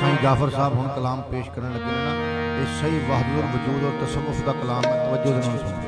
साईं जाफर साहब हम कलाम पेश करने लगे ना, ये सही वहदतुल वजूद और तसव्वुफ का कलाम है। तवज्जो से सुनो।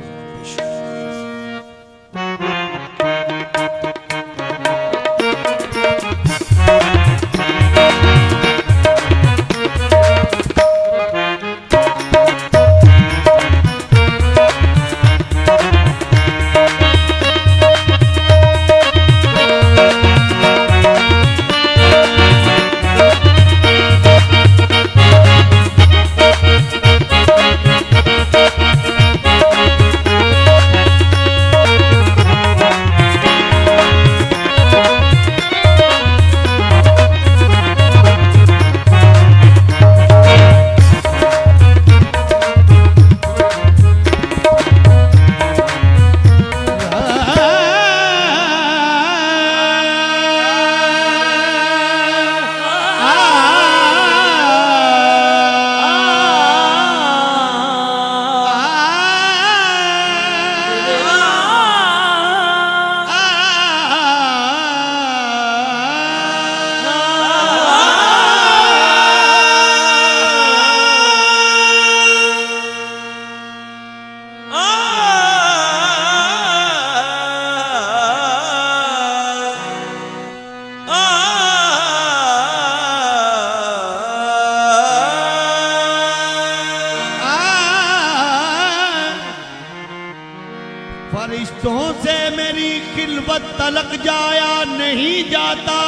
फरिश्तों से मेरी खिलवत तलक जाया नहीं जाता।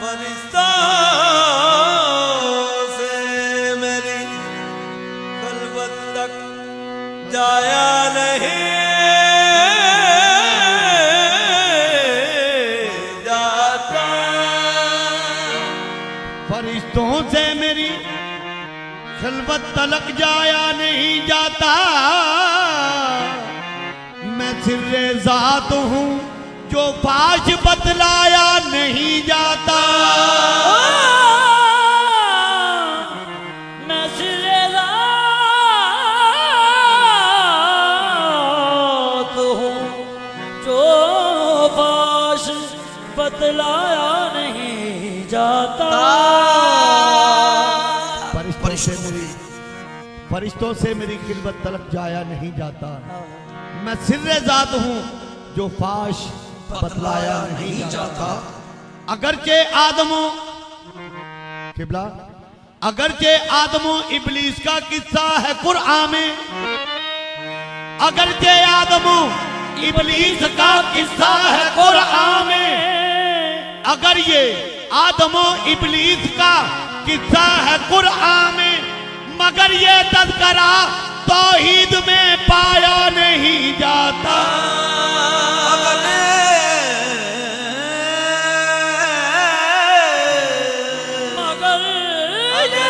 फरिश्तों से मेरी खिलवत तक जाया नहीं फरिश्तों से मेरी खिलवत तलक जाया नहीं जाता। मैं सिर्रे ज़ात हूँ जो फाश बतलाया नहीं जाता। मैं सिर्रे ज़ात हूँ जो फाश बतलाया नहीं जाता। फरिश्तों से मेरी खिलवत तलक जाया नहीं जाता। मैं सिर्रे ज़ात हूँ जो फाश बतलाया नहीं जाता। अगरचे आदमो किबला, अगरचे आदमो इब्लीस का किस्सा है कुरान में, अगरचे आदमो इब्लीस का किस्सा है कुरान में, अगर ये आदमो इब्लीस का किस्सा है कुरान में, मगर ये तज़किरा तौहीद में पाया नहीं जाता। मगर ये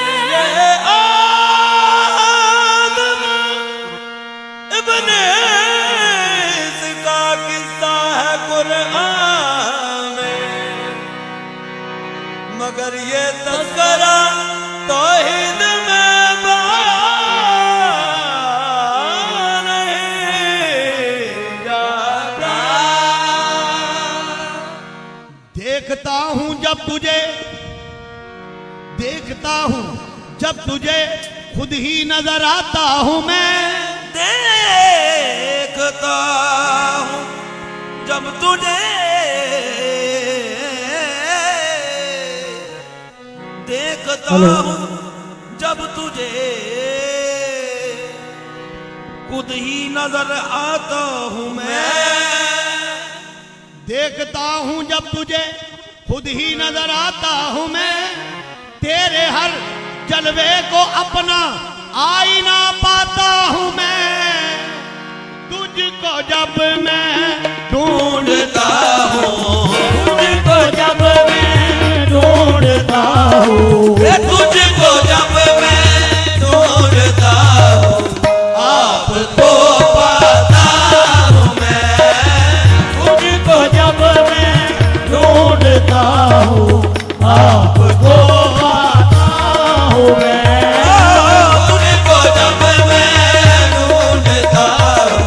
आदम इब्लीस का किस्सा है कुरान में, मगर ये तज़किरा तौहीद में देखता हूं जब तुझे, देखता हूं जब तुझे खुद ही नजर आता हूं मैं। देखता हूं जब तुझे, देखता हूं जब तुझे खुद ही नजर आता हूं मैं। देखता हूं जब तुझे खुद ही नजर आता हूं मैं, तेरे हर जलवे को अपना आईना पाता हूं मैं। तुझको जब मैं ढूंढता हूं, तुझको जब मैं ढूंढता हूँ, तुझको जब मैं ढूंढता हूं, आपको पाता हूं मैं। तुझको जब मैं ढूंढता हूँ, आपको पाता हूँ मैं। तुझको जब मैं ढूंढता हूं,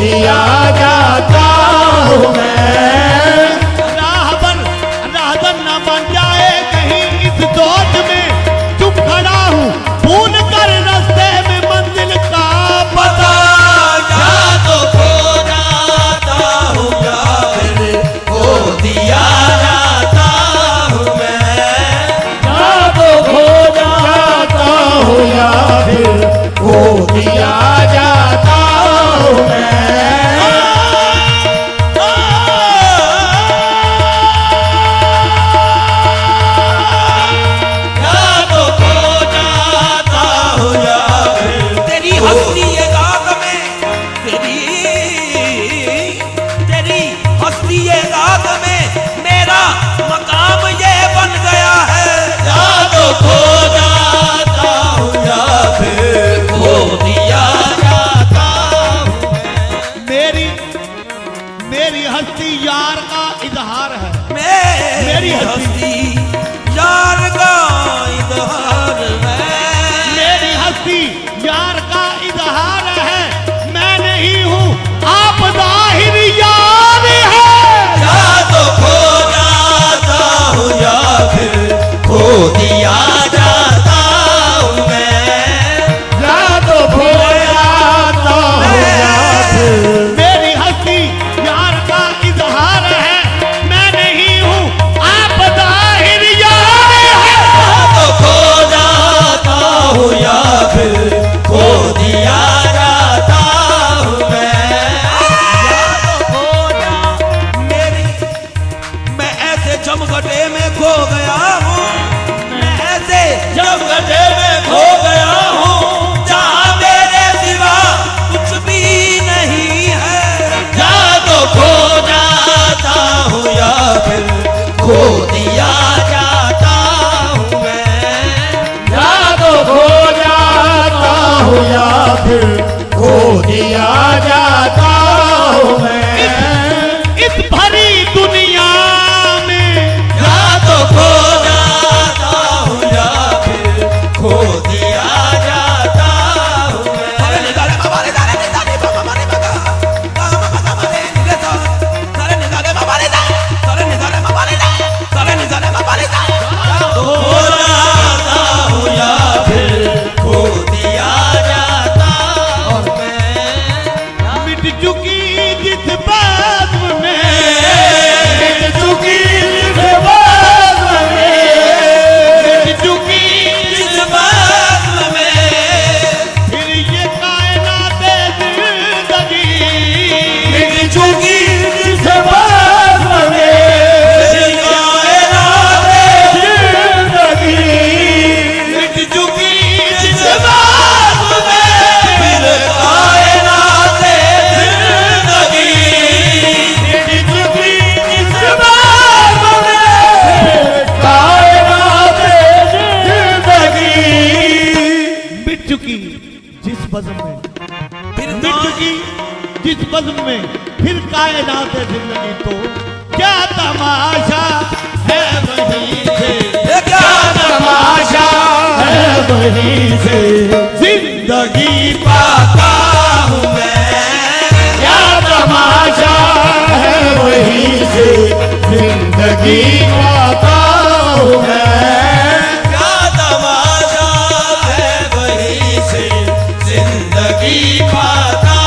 दिया जाता हूँ मैं। राहबर न बन जाए कहीं इस सोच में, चुप खड़ा हूँ भूल कर रास्ते में मंजिल का पता। या तो खो जाता हूँ या फिर खो दिया जाता हूँ मैं। या तो खो जाता हूँ या फिर खो दिया जाता हूँ मैं। मेरी हस्ती यार का इजहार है। मेरी हस्ती यार का इजहार है। मेरी हस्ती यार का इजहार है। मैं नहीं हूँ आप जाहिर यार है। या तो खो जाता हूँ या फिर खो दिया जाता हूँ मैं। या तो खो जाता हूँ या फिर मेरी हस्ती यार का इजहार है। मैं नहीं हूँ आप जाहिर यार है। या तो खो जाता हूँ या फिर खो दिया जाता हूँ मैं। या तो खो जा मेरी, मैं ऐसे जमघटे में खो गया हूँ। मैं ऐसे जमघटे में खो गया हूँ जहाँ मेरे सिवा कुछ भी नहीं है। या तो खो जाता हूँ या फिर खो दिया जाता हूँ मैं। या तो खो जाता हूँ या फिर खो दिया जाता हूँ मैं। इस भरी दुनिया में या तो खो जाता हूँ या फिर खो दिया जाता हूँ मैं। सारे निगाले बाबा रे दारे रे दारे बाबा मारे बाबा बाबा बाबा मारे निगाले तो सारे निगाले बाबा रे दारे सारे निगाले बाबा रे दारे सारे निगाले बाबा रे दारे। या तो खो जाता हूँ या फिर खो दिया जाता हूँ मैं। मिट चुकी जिस बात में मिट चुकी जिस बात में, मिट चुकी जिस बात में फिर ये कायनात जिंदगी मिट चुकी जिस बात में, जिंदगी मिट चुकी जिस बात में फिर कायनात जिंदगी। मिट चुकी जिस बात में, कायनात जिंदगी। मिट चुकी जिस बज़्म में फिर मिट चुकी जिस बज़्म में फिर कायनात जिंदगी। तो क्या तमाशा है वहीं से, ये क्या तमाशा है वहीं से जिंदगी पाता हूँ मैं। क्या तमाशा है वहीं से जिंदगी पाता हूँ मैं। क्या तमाशा है वहीं से जिंदगी पाता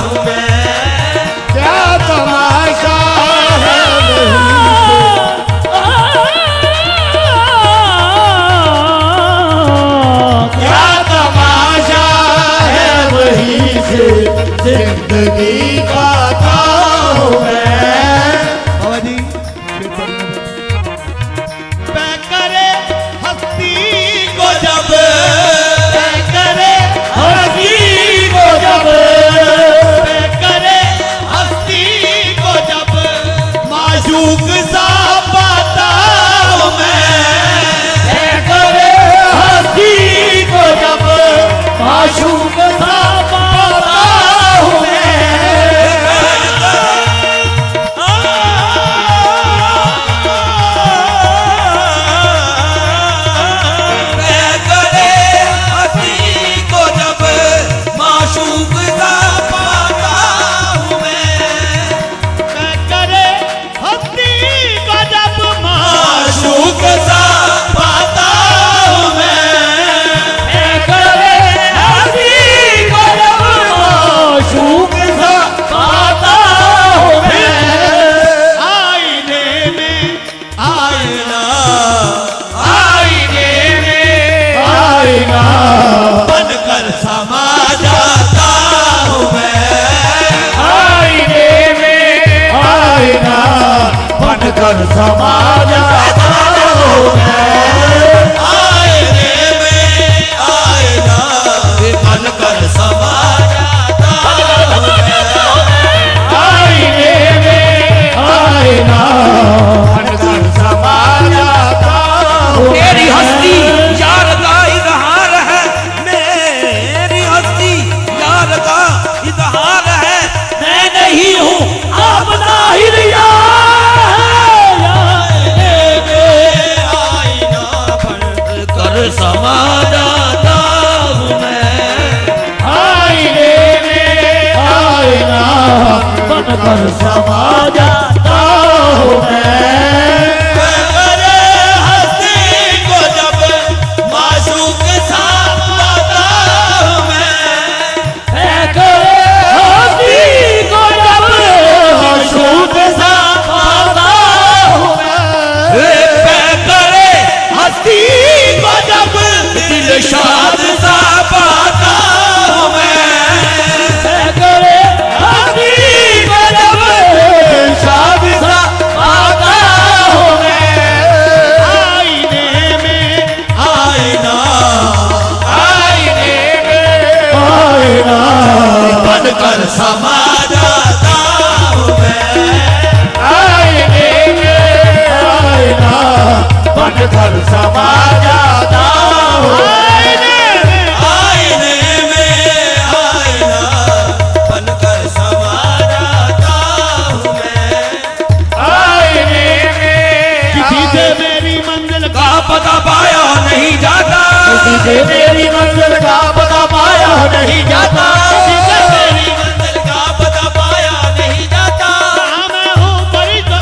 हूँ मैं। क्या तमाशा है क्या तमाशा है वहीं से जिंदगी पाता हूँ मैं। बाबा जी मैं करे हस्ती को जब मैं करे हस्ती को जब मैं करे हस्ती को जब माशूक सा पाता हूँ मैं करे हस्ती को जब माशूक सा पाता हूँ मैं। कर समा जाता हूँ मैं। आईने में आईना बन कर समा जाता हूँ मैं। आईने में आईना बनकर समा जाता हूँ। तेरी हस्ती यार का इजहार है, मेरी हस्ती यार का इजहार है। मैं नहीं हूँ आप नाहिर आईना बन कर समा जाता हूँ मैं। आईने में आईना बनकर समा जाता हूँ मैं। अरे हस्ती को जब माशूक साथ पाता हूँ मैं। हस्ती को जब माशूक साथ पाता हूँ मैं। करे हस्ती को जब दिल शाद सा पाता हूँ मैं। करे हस्ती को जब शाद सा पाता हूँ मैं। आईने में आईना आईने में आईना बन कर समा जाता हूँ मैं। आईने में आईना बनकर समा जाता हूँ। आईने में आईना बन कर समा जाता हूँ मैं। आईने में किसी से मेरी मंजिल का पता पाया नहीं जाता। किसी से मेरी मंजिल का पता पाया नहीं जाता। मेरी मंजिल का पता पाया नहीं जाता। जहाँ मैं हूँ बड़ी तो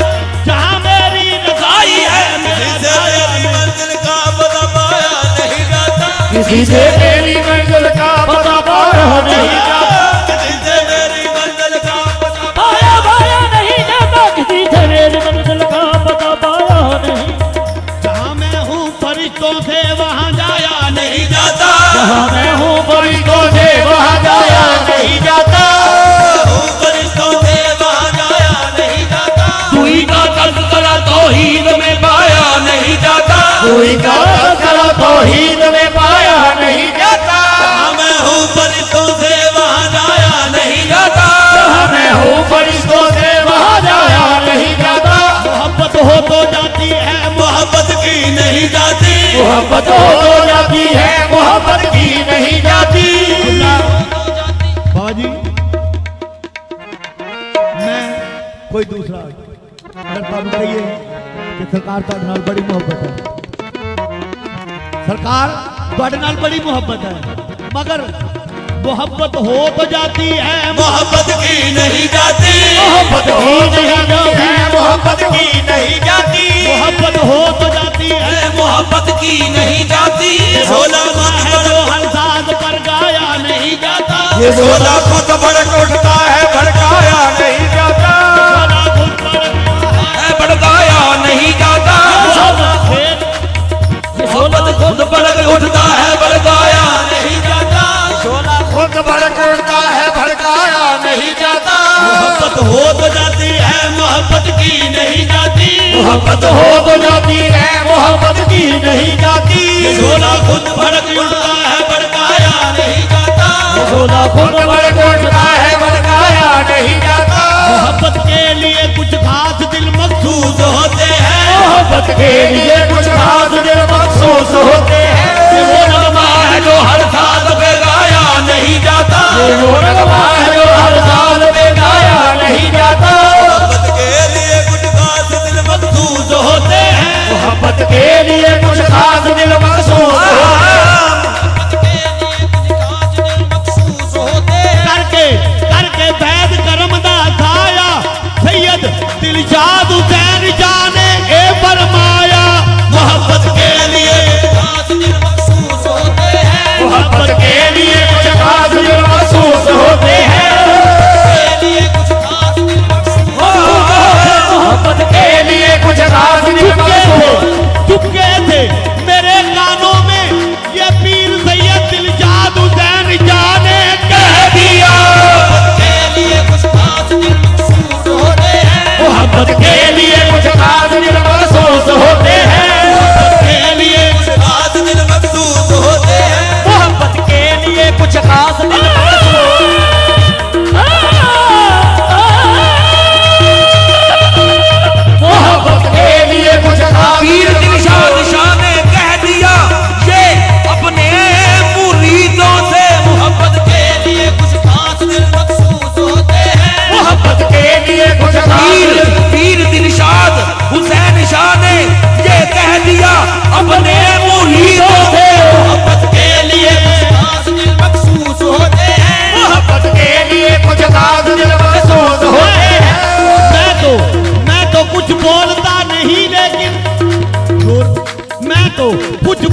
जहाँ मेरी रजाई है जिसे मेरी मंजिल का पता पाया नहीं जाता। किसी से मेरी मंजिल का पता पाया नहीं जाता। जिसे मेरी मंजिल का पता पाया नहीं जाता। किसी से मेरी मंजिल का पता पाया नहीं। जहाँ मैं हूँ फरिश्तों से वहाँ जाया नहीं नहीं जाता। जहाँ मैं हूँ फरिश्तों से वहाँ जाया नहीं जाता। फरिश्तों से वहाँ जाया नहीं जाता। कोई का तज़किरा तौहीद में पाया नहीं जाता। कोई का तज़किरा तौहीद में पाया नहीं जाता। जहाँ मैं हूँ फरिश्तों से वहाँ जाया नहीं जाता। जहाँ मैं हूँ फरिश्तों से वहाँ जाया नहीं जाता। मोहब्बत हो तो जाती है मोहब्बत की नहीं जाती। मोहब्बत हो जाती है मोहब्बत की नहीं जाती। बाबा जी मैं कोई दूसरा अगर तुम कहिए कि सरकार ਤੁਹਾਡੇ ਨਾਲ बड़ी मोहब्बत है, सरकार ਤੁਹਾਡੇ ਨਾਲ बड़ी मोहब्बत है, मगर मोहब्बत हो तो जाती है मोहब्बत की नहीं जाती। मोहब्बत हो नहीं जाती मोहब्बत की नहीं जाती। मोहब्बत हो तो जाती है मोहब्बत की नहीं जाती। शोला मत है जो हर साज पर गाया नहीं जाता। ये शोला खुद भड़क उठता है, भड़काया नहीं जाता। शोला खुद पर है भड़काया नहीं जाता। मोहब्बत खुद भड़क उठता है, भड़काया नहीं जाता। शोला खुद भड़क उठता है भड़काया नहीं जाता। मोहब्बत हो तो जाती है मोहब्बत की नहीं जाती। मोहब्बत हो तो जाती है मोहब्बत की नहीं जाती। शोला खुद भड़क उठता है, भड़काया नहीं जाता। शोला खुद भड़क उठता है भड़काया नहीं जाता। मोहब्बत के लिए कुछ खास दिल मखसूस होते हैं मोहब्बत के लिए कुछ खास दिल मखसूस होते हैं। ये वो नगमा है जो हर साल पे गाया नहीं जाता। ये वो नगमा है जो हर साल में गाया नहीं जाता। मोहब्बत के लिए कुछ खास दिल मखसूस होते हैं। मोहब्बत के लिए कुछ खास दिल मखसूस होते हैं। करके करके बैद करम दा साया सैयद दिलशाद हुसैन जाने ए फरमाया। मोहब्बत के लिए खास दिल मखसूस होते हैं। मोहब्बत के लिए कुछ खास दिल महसूस होते हैं।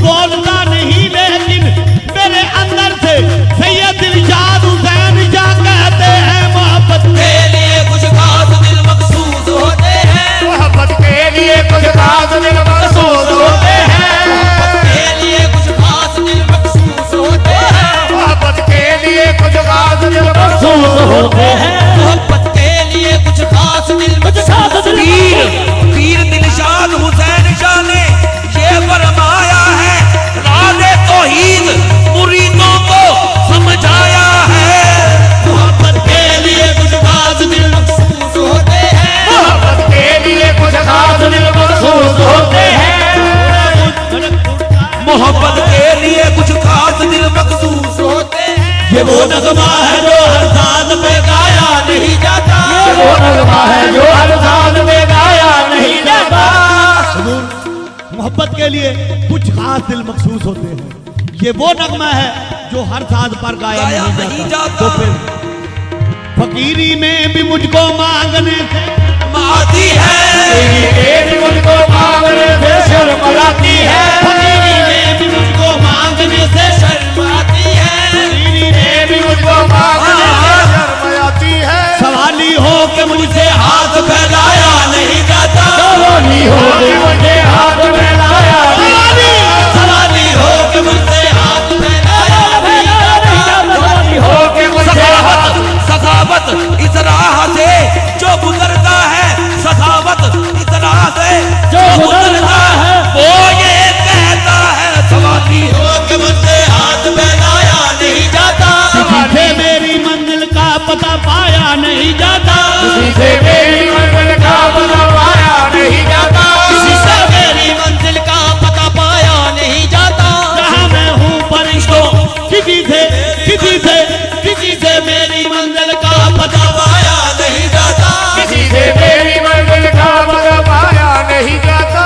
बोलता नहीं लेकिन मेरे अंदर से सैयद इरशाद हुसैन जा कहते हैं मोहब्बत के लिए कुछ खास दिल मखसूस होते हैं, मोहब्बत के लिए कुछ खास दिल महसूस होते हैं, के लिए कुछ खास दिल मखसूस होते हैं, मोहब्बत के लिए कुछ खास दिल महसूस होते हैं। मोहब्बत के लिए कुछ खास दिल मखसूस पीर दिलशाद हुसैन शाह ने ये फरमाया है, राज़े तौहीद मुरीदों को समझाया है। मोहब्बत के लिए कुछ खास दिल मखसूस होते हैं, मोहब्बत के लिए कुछ खास दिल महसूस होते हैं, मोहब्बत के लिए कुछ खास दिल मखसूस होते हैं। ये वो नगमा है जो हर साज में गाया नहीं जाता, वो नगमा है जो हर साज में गाया नहीं जाता। मोहब्बत के लिए कुछ खास दिल मखसूस होते हैं। ये वो नगमा है जो हर साज पर गाया नहीं जाता। तो फिर फकीरी में भी मुझको मांगने से आती है, तेरी मुझको मांगने से शर्म आती है, फकीरी में भी मुझको मांगने से शर्म आती है, फकीरी में भी मुझको मांगने से शर्म आती है। सवाली हो के मुझसे हाथ फैलाया नहीं जाता, सवाली हो के मुझे हाथ में लाया सवाली हो के मुझसे हाथ फैलाया नहीं जाता, हो के मुझे सखावत सखावत इस राह से जो गुजरता है, सखावत इस राह से जो गुजरता है, वो ये कहता है, सवाली हो के मुझसे हाथ फैलाया नहीं जाता, किसी से मेरी मंजिल का पता पाया नहीं जाता, किसी से मेरी मंजिल का पता पाया नहीं जाता, किसी से मेरी मंजिल का पता पाया नहीं जाता, जहाँ मैं हूँ फरिश्तों किसी से मेरी मंजिल का पता पाया नहीं जाता, किसी से मेरी मंजिल का पता पाया नहीं जाता,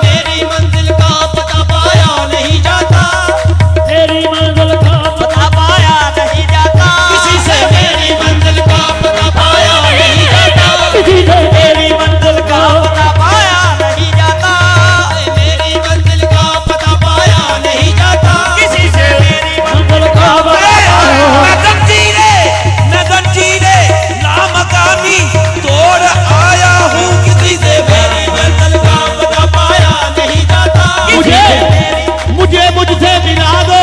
मेरी मंजिल का पता पाया नहीं जाता, मेरी मंजिल का पता पाया नहीं जाता, किसी से मेरी मंजिल का पता पाया नहीं जाता, किसी से मेरी मंजिल का पता पाया नहीं जाता, मेरी मंजिल का पता पाया नहीं जाता, किसी से मेरी मंजिल का नजंजीरे लामकानी तोड़ आया हूँ, किसी से मेरी मंजिल का पता पाया नहीं जाता, मुझे मुझसे मिला दो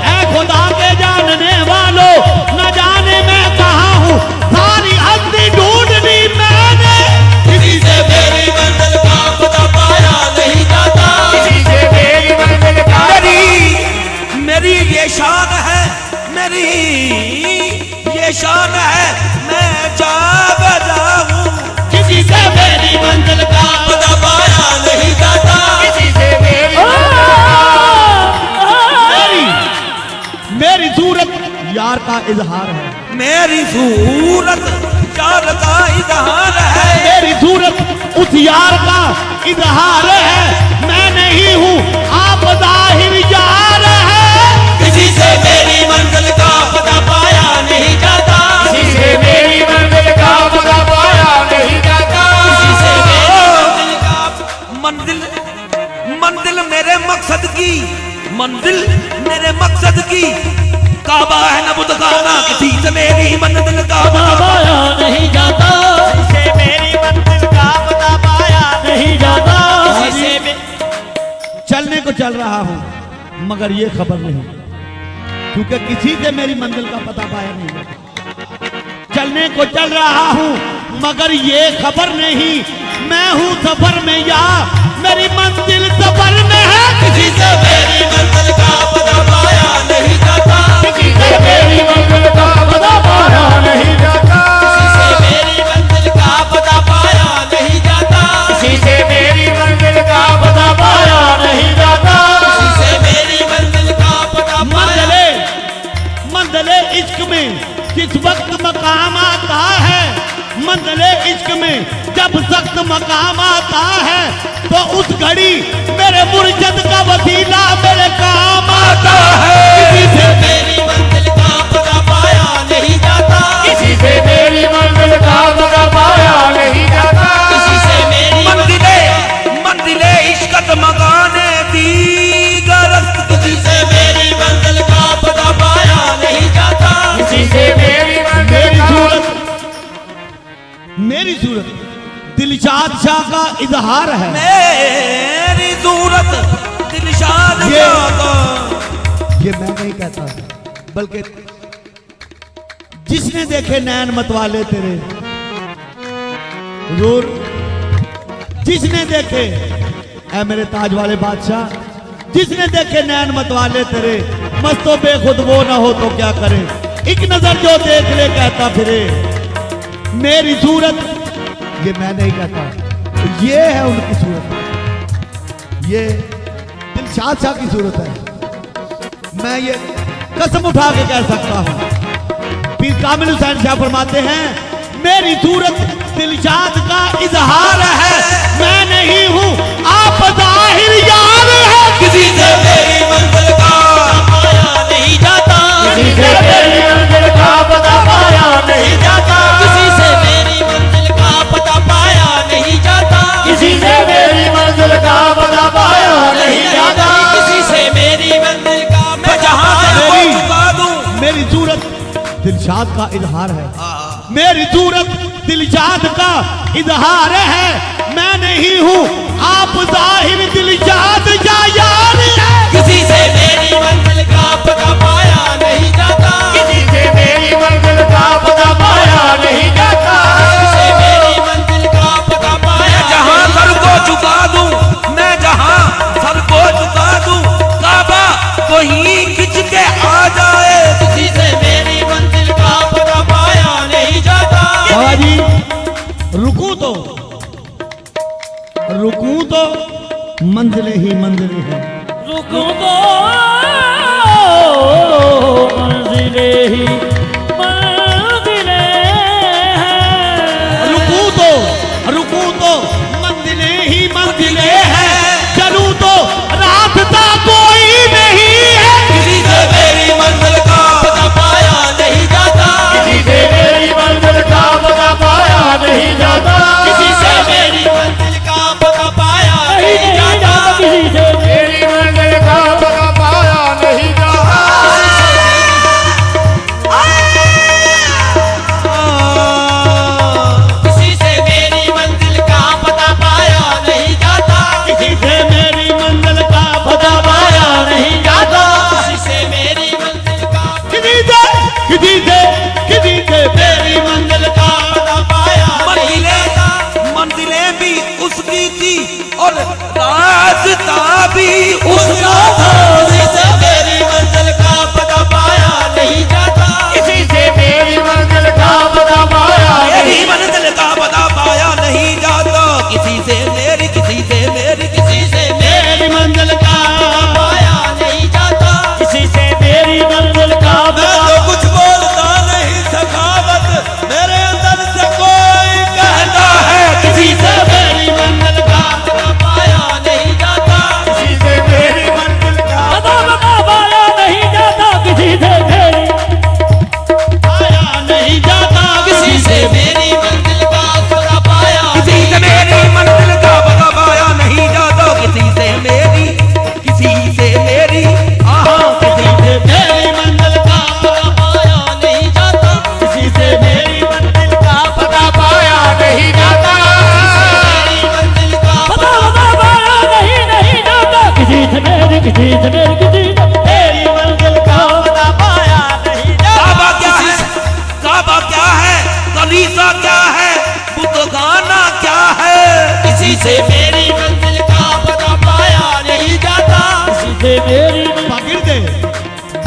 ऐ खुदा के जानने वालों, न जाने मैं कहाँ हूँ सारी हस्ती ढूंढ ली मैंने, किसी से मेरी मंजिल का पता पाया नहीं जाता, किसी से मेरी मंजिल का मेरी ये शान है, मेरी ये शान है, मैं जागदा हूँ, किसी से मेरी मंजिल का पता पाया नहीं जाता, किसी से मेरी मेरी सूरत यार का इजहार है, मेरी सूरत चार का इजहार है, मेरी सूरत उस यार का इजहार है, मैं नहीं हूँ आप जाहिर यार है, किसी से मेरी मंजिल का पता पाया नहीं जाता, किसी से मेरी मंजिल का पता पाया नहीं जाता, किसी से मंजिल मंजिल मेरे मकसद की, मंजिल मेरे मकसद की, काबा है न बुतखाना, किसी से मेरी मंजिल का पता पाया नहीं जाता, से मेरी मंजिल का पता पाया नहीं जाता, किसी से चलने को चल रहा हूँ मगर ये खबर नहीं, क्योंकि किसी से मेरी मंजिल का पता पाया नहीं जाता, चलने को चल रहा हूँ मगर ये खबर नहीं, मैं हूँ सफर में या मेरी मंजिल सफर में है, किसी से मेरी मंजिल का पता पाया नहीं जाता, किसी से मेरी मंजिल का पता पाया नहीं जाता, किसी से मेरी मंजिल का पता पाया नहीं जाता, किसी से मेरी मंजिल का पता पाया नहीं जाता, किसी से मेरी मंजिल का पता पाया मंजिले इश्क में किस वक्त मकाम आता है, मंजिले इश्क में जब सख्त मकाम आता है, तो उस घड़ी मेरे मुर्शद का वसीला मेरे काम आता है, किसी से मेरी मंजिल का पता पाया नहीं जाता, किसी से मेरी मंजिल का पता पाया नहीं जाता, किसी से मेरी मंजिले इश्कत मकाने दीगर मेरी सूरत दिलशाद शाह का इजहार है। मेरी सूरत दिलशाद शाह का, ये मैं नहीं कहता, बल्कि जिसने देखे नैन मतवाले तेरे हुजूर, जिसने देखे ऐ मेरे ताज वाले बादशाह, जिसने देखे नैन मतवाले तेरे, मस्तो बेखुद वो ना हो तो क्या करे, एक नजर जो देख ले कहता फिरे। मेरी सूरत, ये मैं नहीं कहता, ये है उनकी सूरत, ये दिलशाद शाह की सूरत है। मैं ये कसम उठा के कह सकता हूं। पीर कामिल हुसैन शाह फरमाते हैं, मेरी सूरत दिलशाद का इजहार है, मैं नहीं हूं आप जाहिर यार है। किसी से मेरी मंजिल का पाया नहीं जाता, किसी से मेरी मंजिल का पता पाया नहीं जाता, किसी से मेरी मंजिल का पता पाया नहीं जाता, किसी से मेरी मंजिल का पता पाया नहीं जाता, किसी से मेरी मंजिल का मैं जहां को चुका दूं। मेरी सूरत दिलशाद का इजहार है, मेरी सूरत दिलशाद का इजहार है, मैं नहीं हूं आप जाहिर दिलशाद जा यार है। किसी से मेरी मंजिल का पता पाया नहीं जाता, किसी से मेरी मंजिल का पता पाया नहीं जाता, किसी से मेरी मंजिल का पता पाया जहां सर को झुका दूं, मैं जहां सर को झुका दूं, काबा कोई खिंच के आ जाए। किसी से मेरी मंजिल का पता पाया नहीं जाता। बाबा जी रुकू तो मंजिलें ही मंजिलें हैं, रुकूं तो मंजिले ही मंजिले हैं, रुकू तो मंजिलें ही मंजिलें हैं, चलूं तो रास्ता कोई नहीं है। किसी से मेरी मंजिल का पता पाया नहीं जाता, किसी से मेरी मंजिल का पता पाया नहीं जाता, किसी से मेरी मंजिल का पता पाया नहीं जाता, किसी से मेरी मंजिल का पता पाया नहीं जाता, किसी से मेरी मंजिल का पता पाया नहीं जाता, किसी से मेरी मंजिल का पता पाया नहीं जाता, किसी से मेरी मंजिल का किसी से मेरी मंजिल का पता पाया मंजिलें भी उसकी थी और रास्ता भी उसका था। किसी से मेरी मंजिल का पता पाया नहीं जाता, किसी से मेरी मंजिल का पता पाया मेरी मंजिल का पता पाया नहीं जाता, किसी से मेरी किसी से मेरी किसी से मेरी मंजिल का पाया नहीं जाता, किसी से मेरी मंजिल का मैं तो कुछ बोलता नहीं, सखावत मेरे अंदर से कोई कहता है। किसी से मेरी मंजिल का पता पाया नहीं जाता, किसी से मेरी मंजिल का पता पाया नहीं जाता, किसी से मेरी पाया नहीं जाता, किसी से मेरी मंजिल का पता पाया, किसी से मेरी मंजिल का पता पाया नहीं जाता, किसी से मेरी आहा किसी से मेरी मंजिल का पता पाया नहीं जाता, किसी से मेरी मंजिल का पता पाया नहीं जाता, मेरी मंजिल का पता पाया नहीं जाता, किसी से मेरी किसी से मेरी किसी से मेरी मंजिल का पता पाया नहीं काबा क्या है, काबा क्या है, कलीसा क्या है, बुतखाना क्या है। किसी से मेरी मंजिल का पता पाया नहीं जाता, किसी से मेरी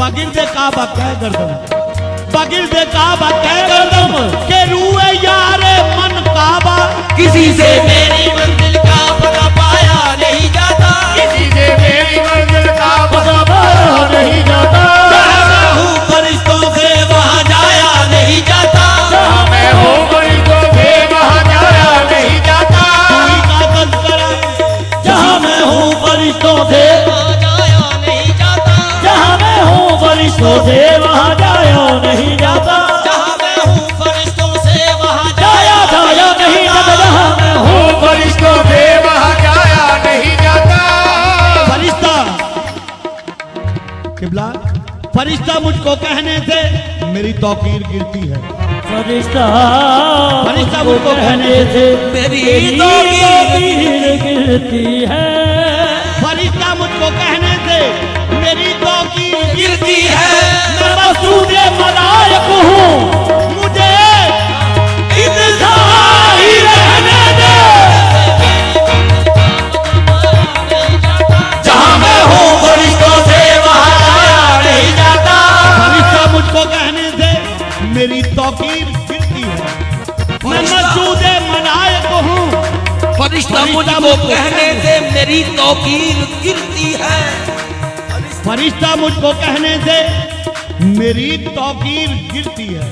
बगिरदे काबा कह गर्दम, बगिरदे काबा कह गर्दम के रूए यारे मन काबा। किसी से मेरी मंजिल का पता पाया नहीं जाता, किसी से मेरी मंजिल का पता पाया नहीं जाता, जहाँ मैं हूँ फरिश्तों से वहाँ जाया नहीं जाता, जहाँ मैं हूँ कोई तो भी वहाँ जाया नहीं जाता, कोई का तज़किरा जहाँ मैं हूँ फरिश्तों से वहाँ जाया नहीं जाता, जहाँ मैं हूँ फरिश्तों से वहाँ जाया नहीं जाता, जहाँ मैं हूँ फरिश्तों से वहाँ जाया जाया नहीं जाता, जहाँ मैं हूँ फरिश्तों से वहाँ जाया नहीं जाता, फरिश्ता किबला, फरिश्ता मुझको कहने से मेरी तौकीर गिरती है, फरिश्ता फरिश्ता मुझको मुझको कहने से मेरी मेरी तौकीर तौकीर गिरती है। फरिश्ता मुझको कहने से मेरी तौकीर गिरती है। मैं मसूद मलाइक हूँ, मुझे इंतज़ारी रहने दे। जहाँ मैं हूँ फरिश्तों से वहाँ जाया नहीं जाता। फरिश्ता मुझको कहने से मेरी तौकीर गिरती है। मैं मसूद मलाइक हूँ। फरिश्ता मुझको कहने से मेरी तौकीर गिरती है। फरिश्ता मुझको कहने से मेरी तौकीर गिरती है।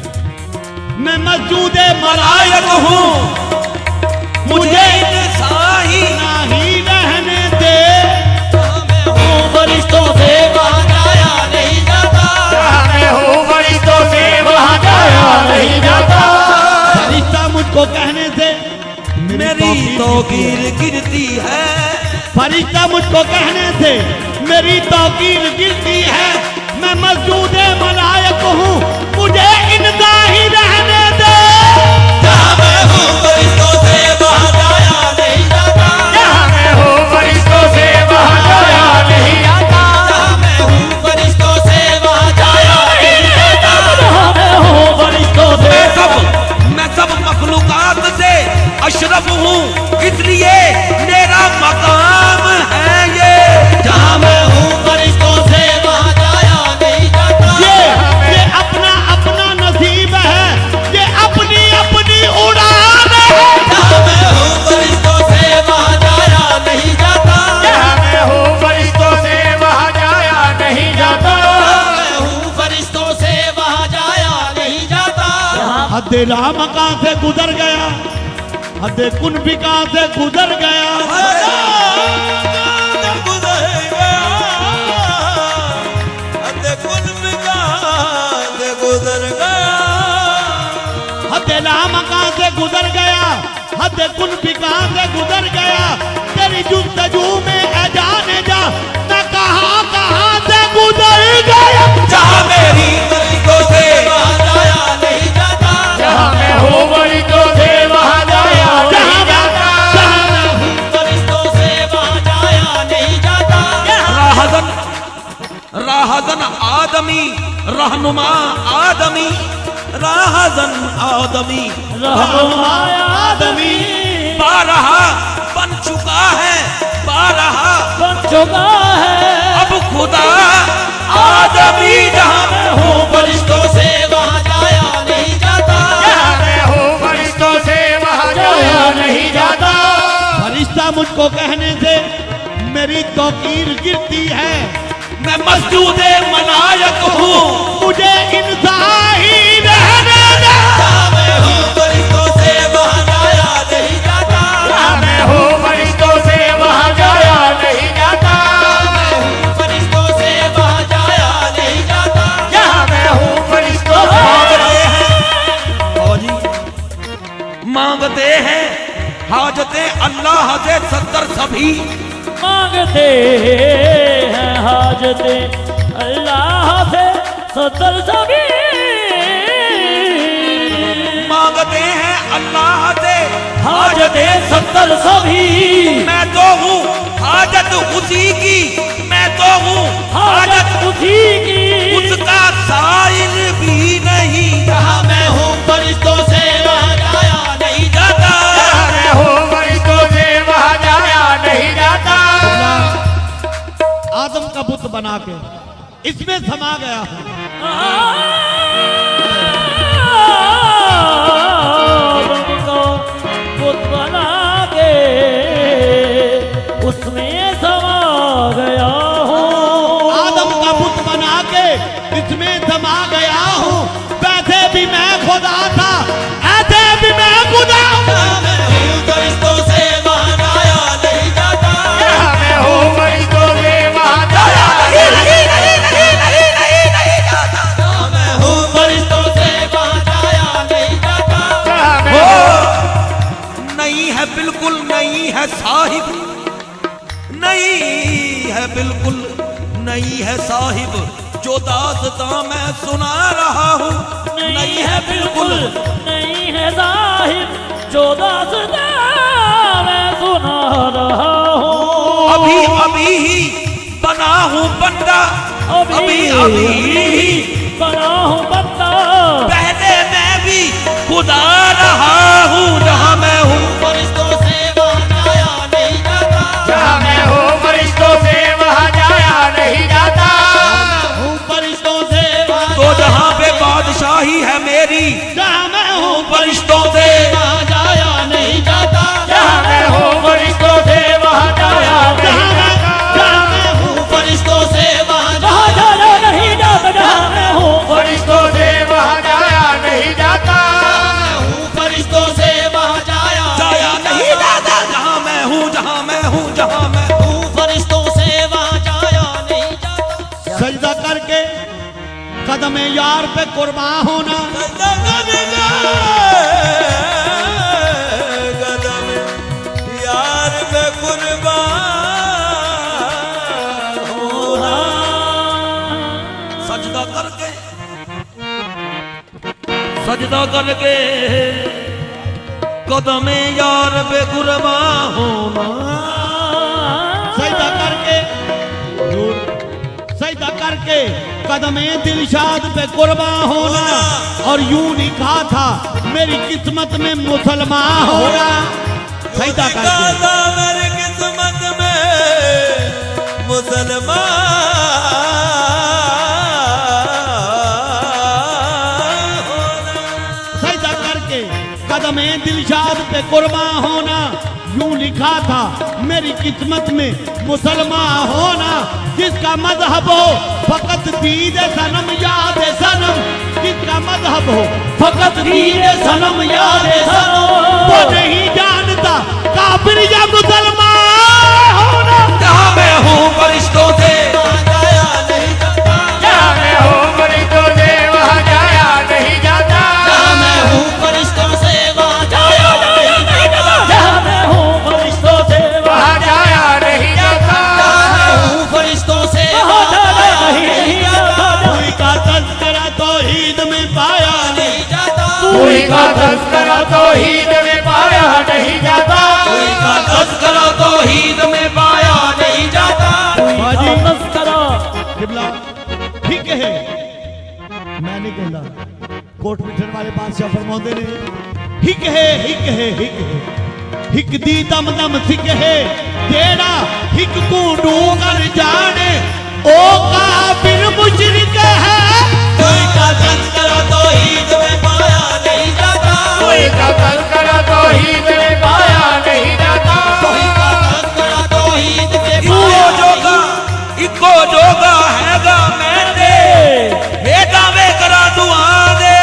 मैं मस्जूद मलाइक हूँ, मुझे इंसाही नहीं रहने दे। हूँ फरिश्तों से वहाँ जाया नहीं जाता। जहाँ मैं हूँ फरिश्तों से वहाँ जाया नहीं जाता। फरिश्ता मुझको कहने से मेरी तौकीर गिरती है। फरिश्ता मुझको कहने से मेरी तौकीर गिरती है। मैं मस्जूद मलाइक हूँ, मुझे इनका ही रहने दे। जहाँ मैं हूँ फरिश्तों से वहाँ जाया नहीं जाता। जहाँ मैं हूँ फरिश्तों से वहाँ जाया नहीं जाता। जहाँ मैं हूँ फरिश्तों से वहाँ जाया नहीं जाता। जहाँ मैं हूँ फरिश्तों से मैं सब मखलूकात से अशरफ हूँ, इसलिए मेरा मकाम है ये। जहाँ मैं हूँ फरिश्तों से वहाँ जाया नहीं जाता। ये अपना अपना नसीब है, ये अपनी अपनी उड़ान है। जहाँ मैं हूँ फरिश्तों से वहाँ जाया नहीं जाता। जहाँ मैं हूँ फरिश्तों से वहाँ जाया नहीं जाता। मैं हूँ फरिश्तों से वहाँ जाया नहीं जाता। हद राम कहाँ से गुजर गया, हद कुनबिका से गुजर गया। हद राम कहाँ से गुजर गया, हद कुनबिका से गुजर गया। तेरी जुस्तजू में है जाने जा, मैं कहाँ कहाँ से गुजर गया। जहाँ मेरी फरिश्तों से वहाँ जाया नहीं जाता। जहाँ मैं हूँ फरिश्तों से वहाँ जाया नहीं जाता। फरिश्तों से वहाँ जाया नहीं जाता। राहज़न आदमी रहनुमा आदमी, राहज़न आदमी रहनुमा आदमी बारहा बन चुका है, बारहा बन चुका है। अब खुदा आदमी। जहाँ मैं हूँ फरिश्तों से वहाँ जाया नहीं जाता। जहाँ मैं हूँ फरिश्तों से वहाँ जाया नहीं जाता। फरिश्ता मुझको कहने से मेरी तौकीर गिरती है। मैं मस्जूद मलाइक हूँ, मुझे इंसान ही रहने दे। जहाँ मैं हूँ फरिश्तों से वहाँ जाया नहीं जाता। जहाँ मैं हूँ फरिश्तों से वहाँ जाया नहीं जाता। मैं हूँ फरिश्तों से वहाँ जाया नहीं जाता। जहाँ मैं हूँ फरिश्तों से मांगते हैं हाजतें अल्लाह से सत्तर सभी। मांगते हैं हाजतें अल्लाह से सत्तर सभी। मांगते हैं अल्लाह से हाजतें सत्तर सभी। मैं तो हूँ हाजत उसी की, मैं तो हूँ हाजत उसी की। उसका साइल भी नहीं। जहाँ मैं हूँ फरिश्तों से वहाँ जाया नहीं जाता। जहाँ मैं हूँ फरिश्तों से वहाँ जाया नहीं जाता। आदम का बुत बना के इसमें समा गया हूँ। आदम को बुत बना के उसमें समा गया हूँ। आदम का बुत बना के इसमें समा गया हूँ। वैसे भी मैं खुदा था, ऐसे भी मैं खुदा हूँ। जहाँ मैं हूँ फरिश्तों से वहाँ जाया नहीं जाता। जहाँ मैं हूँ फरिश्तों से वहाँ जाया नहीं जाता। जहाँ मैं हूँ फरिश्तों से वहाँ जाया नहीं जाता। जहाँ मैं नहीं है बिल्कुल नहीं है साहिब, नहीं है बिल्कुल नहीं है साहिब। जो दास्तां मैं सुना रहा हूँ नहीं है बिल्कुल नहीं है जाहिर जो दास्तां मैं सुना रहा हूँ। अभी अभी ही बना हूँ बंदा, अभी अभी ही बना हूँ बंदा, पहले मैं भी खुदा रहा हूँ। जहाँ मैं हूँ फरिश्तों से वहाँ जाया नहीं जाता, जहाँ मैं हूँ फरिश्तों से वहाँ जाया नहीं जाता। हूँ फरिश्तों से तो जहाँ पे बादशाही है मेरी, जहाँ मैं हूँ फरिश्तों से वहाँ जाया नहीं जाता, जहाँ मैं हूँ फरिश्तों से वहाँ जाया नहीं जाता। जहाँ मैं हूँ फरिश्तों से वहाँ वहाँ जाया नहीं जाता, जहाँ मैं हूँ फरिश्तों से वहाँ जाया नहीं जाता। फरिश्तों से वहाँ जाया नहीं जाता। जहाँ मैं हूँ, जहाँ मैं हूँ, जहाँ मैं हूँ, फरिश्तों से वहाँ जाया नहीं जाता। सजदा करके कदम यार पे कुर्बान होना, कदम यार पे कुर्बान होना। सजदा करके, सजदा करके कदम यार पे कुर्बान होना। सजदा करके सजदा करके कदमे दिलशाद पे कुर्बान होना, और यूं लिखा था मेरी किस्मत में मुसलमान होना। सजदा करके लिखा मेरी किस्मत में मुसलमान होना। सजदा करके कदमे दिलशाद पे कुर्बान होना, यूं लिखा था मेरी किस्मत में मुसलमान होना। जिसका मजहब हो फकत दीद सनम याद सनम, जिसका मजहब हो फकत दीद सनम याद सनम, वो नहीं जानता काफिर या मुसलमान होना। जहाँ मैं हूँ फरिश्तों से वहाँ जाया नहीं जाता, जहाँ मैं हूँ फरिश्तों से वहाँ जाया नहीं जाता। जहाँ मैं हूँ फरिश्तों से वहाँ जाया नहीं जाता, जहाँ मैं हूँ फरिश्तों से वहाँ जाया नहीं जाता। जहाँ मैं हूँ फरिश्तों से वहाँ वहाँ जाया जाया नहीं नहीं जाता। जाता, कोई का तज़किरा तौहीद में पाया नहीं, नहीं जाता, कोई का तज़किरा तौहीद में पाया नहीं जाता। कोई का तज़किरा तौहीद में पाया नहीं जाता। बाजी तज़किरा किबला ठीक है, मैं नहीं कहता कोट मिठन वाले बादशाह फरमाते ने हिक है हिक है हिक है हिक दी दम दम सिक है तेरा हिक को डूंगर जाने ओ काफिर मुशरिक है। कोई का तज़किरा तौहीद में पाया नहीं जाता, कोई का तज़किरा तौहीद में पाया नहीं जाता। कोई का तज़किरा तौहीद में इको पाया जोगा, इको जोगा हैगा मैंने बेटा में करा दुआ दे।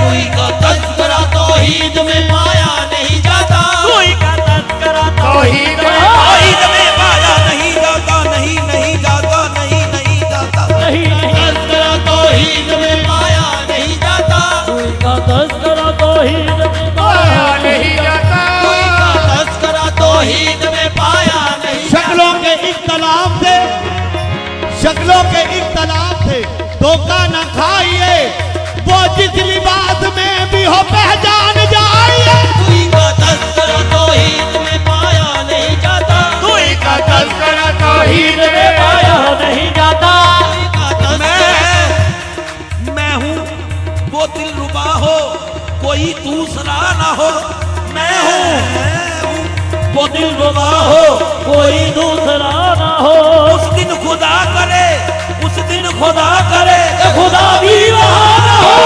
कोई का तज़किरा तौहीद में पाया नहीं जाता, कोई का तज़किरा तौहीद में तौहीद में पाया नहीं जाता, नहीं नहीं जाता, नहीं नहीं जाता। नहीं तज़किरा तौहीद में पाया नहीं जाता, कोई का तज़किरा तौहीद में पाया नहीं जाता। कोई का तज़किरा तौहीद में पाया नहीं जाता। शक्लों के इख्तलाफ से, शक्लों के इख्तलाफ से धोखा न खाइए, वो जिस लिबास में भी हो पहचान जाइए। कोई का तज़किरा तौहीद में पाया नहीं जाता, कोई का तज़किरा तौहीद में पाया नहीं जाता। कोई का तज़किरा मैं हूँ वो दिलरुबा हो, कोई दूसरा ना हो। मैं हूँ वो दिलरुबा हो, कोई दूसरा ना हो। उस दिन खुदा करे, उस दिन खुदा करे खुदा भी वहाँ ना हो।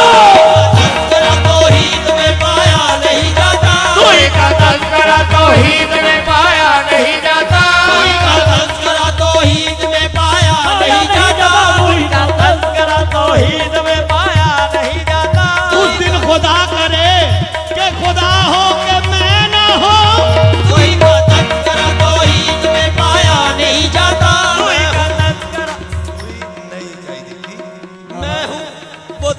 तज़किरा तौहीद में पाया नहीं जाता, कोई का तज़किरा तौहीद में पाया नहीं जाता। कोई का तज़किरा तौहीद में पाया नहीं जाता, कोई का तज़किरा तौहीद में पाया नहीं जाता। उस दिन खुदा करे कि खुदा हो के मैं ना हो। कोई का तज़किरा तौहीद में पाया नहीं जाता, मैं हूँ वो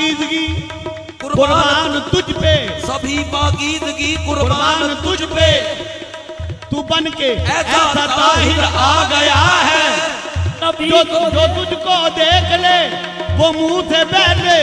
पाकीज़गी कुर्बान तुझ पे, सभी पाकीज़गी कुर्बान तुझ पे, तू बन के ऐसा ऐसा ताहिर आ गया है। जो तुझको देख ले वो मुंह से बैठे,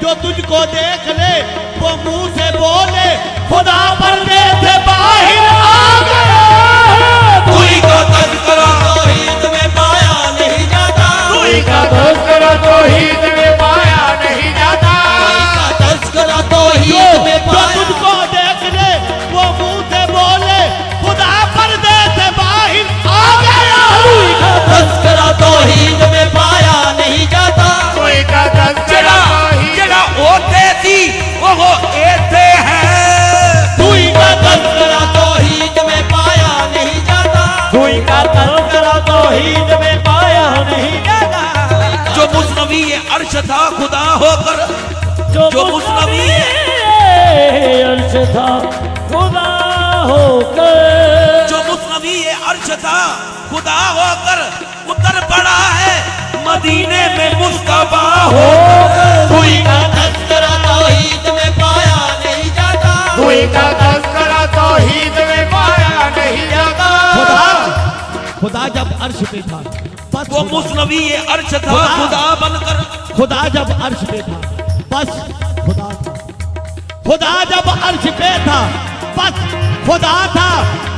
जो तुझको देख ले वो मुंह से बोले, खुदा पर्दे से बाहर आ गया है। कोई का तज़किरा तौहीद में पाया नहीं जाता, कोई का तज़किरा तौहीद में पाया नहीं जाता, कोई का तज़किरा तौहीद में जो पाया। तुझको देख ले वो मुंह से बोले, खुदा पर्दे से बाहर आ गया है। तज़किरा तौहीद में पाया नहीं जाता, कोई का तज़किरा तौहीद जेड़ा ओते सी वो ऐसे है। तू ही का तज़किरा तौहीद में पाया नहीं जाता, कोई का तज़किरा तौहीद में पाया नहीं जाता। जो मुस्नवी अर्श था खुदा होकर, जो मुस्नवी अर्श था खुदा होकर, जो मुस्नवी अर्श था खुदा होकर उतर पड़ा है मदीने में मुस्तफा होकर। कोई का तज़किरा तौहीद में पाया नहीं जाता, कोई का तज़किरा तौहीद में पाया नहीं जाता। खुदा जब अर्श पे था बस वो मुस्नवी अर्श था खुदा बनकर, खुदा जब अर्श पे था बस खुदा था, खुदा जब अर्श पे था बस खुदा था,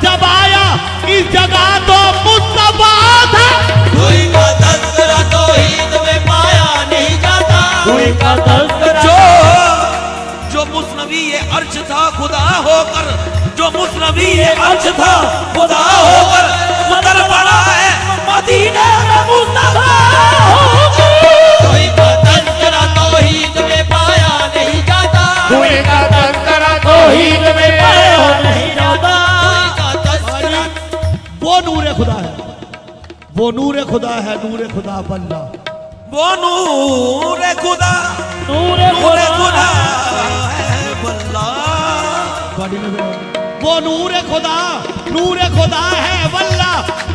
जब आया इस जगह तो मुस्तफा था। कोई का तज़किरा तौहीद में पाया नहीं जाता, कोई का तज़किरा जो मुस्नवी अर्श था खुदा होकर, जो मुस्नवी अर्श था खुदा होकर उतर पड़ा है मदीने में मुस्तफा होकर। कोई का तज़किरा तौहीद में पाया नहीं जाता, कोई का तज़किरा तौहीद में पाया नहीं जाता। कोई का तज़किरा वो नूरे खुदा है, वो नूरे खुदा है, नूरे खुदा बल्ला। वो नूर खुदा, नूरे नूर खुदा खुदा है वल्ला। वो नूरे खुदा है वल्ला,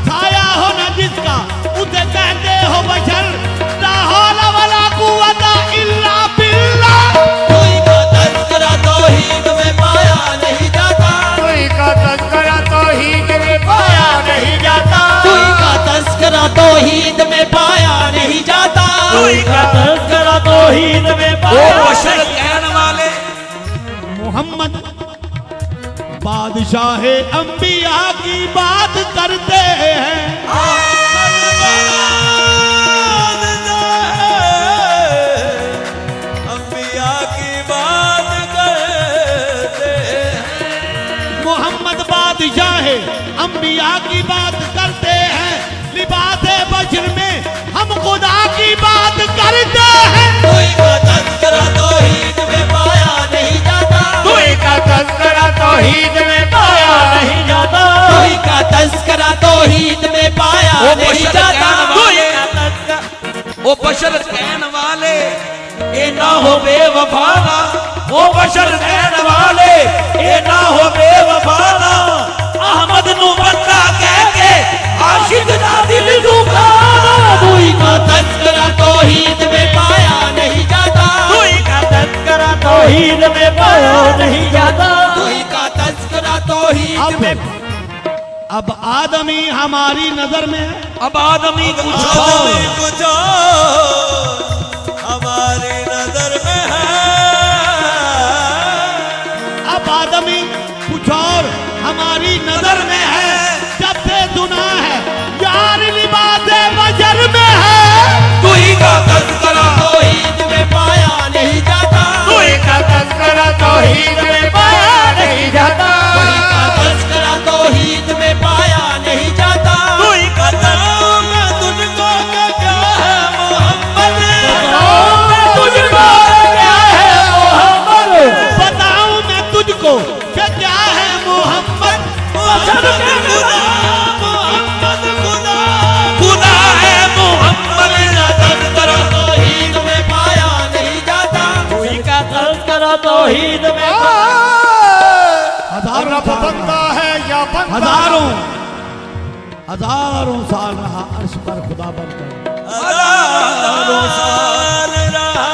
छाया हो न जिसका उसे कहते हो बशर, ला हौला वला कुव्वता इल्ला बिल्लाह। कोई का तज़किरा तौहीद में पाया नहीं जाता, कोई का तज़किरा तौहीद में पाया नहीं जाता, कोई का तज़किरा तौहीद में पाया नहीं जाता। कोई का तज़किरा तौहीद में वो पाया बशर कहने वाले मोहम्मद बादशाह अंबिया की बात करते हैं, अंबिया की बात करते हैं। मोहम्मद बादशाह अंबिया की बात करते हैं, लिबास बशर में हम खुदा की बात करते हैं। कोई का तज़किरा तौहीद में पाया नहीं जाता, कोई का तज़किरा तौहीद में पाया नहीं जाता, कोई का तज़किरा तौहीद में पाया नहीं जाता। वो बशर कहने वाले ये ना हो बेवफाना, वो बशर कहने वाले ये ना हो बेवफाना। अहमद नु बंदा कह के आशिक ना दिल दुखाना। कोई का तज़किरा तौहीद में पाया नहीं जाता, कोई का तज़किरा तौहीद में पाया नहीं जाता। कोई का तज़किरा तौहीद में। अब आदमी हमारी नजर में है, अब आदमी कुछ हमारी नजर में है। अब आदमी कुछ और हमारी नजर में है, जब से सुना है यार लिबास बशर में है। कोई का तज़किरा तौहीद में पाया नहीं जाता, कोई का तज़किरा तौहीद में पाया नहीं जाता, कोई का तज़किरा तौहीद में पाया नहीं जाता। कोई का मैं तुझको क्या है मोहम्मद, तुझको क्या है मोहम्मद, बताऊं मैं तुझको कि क्या है मोहम्मद। मोहम्मद खुदा, खुदा है मोहम्मद। तज़किरा तौहीद में पाया नहीं जाता, कोई का तज़किरा तौहीद में हजारों रब बंदा है या बंदा, हजारों साल रहा अर्श पर खुदा बनकर। हज़ारों साल रहा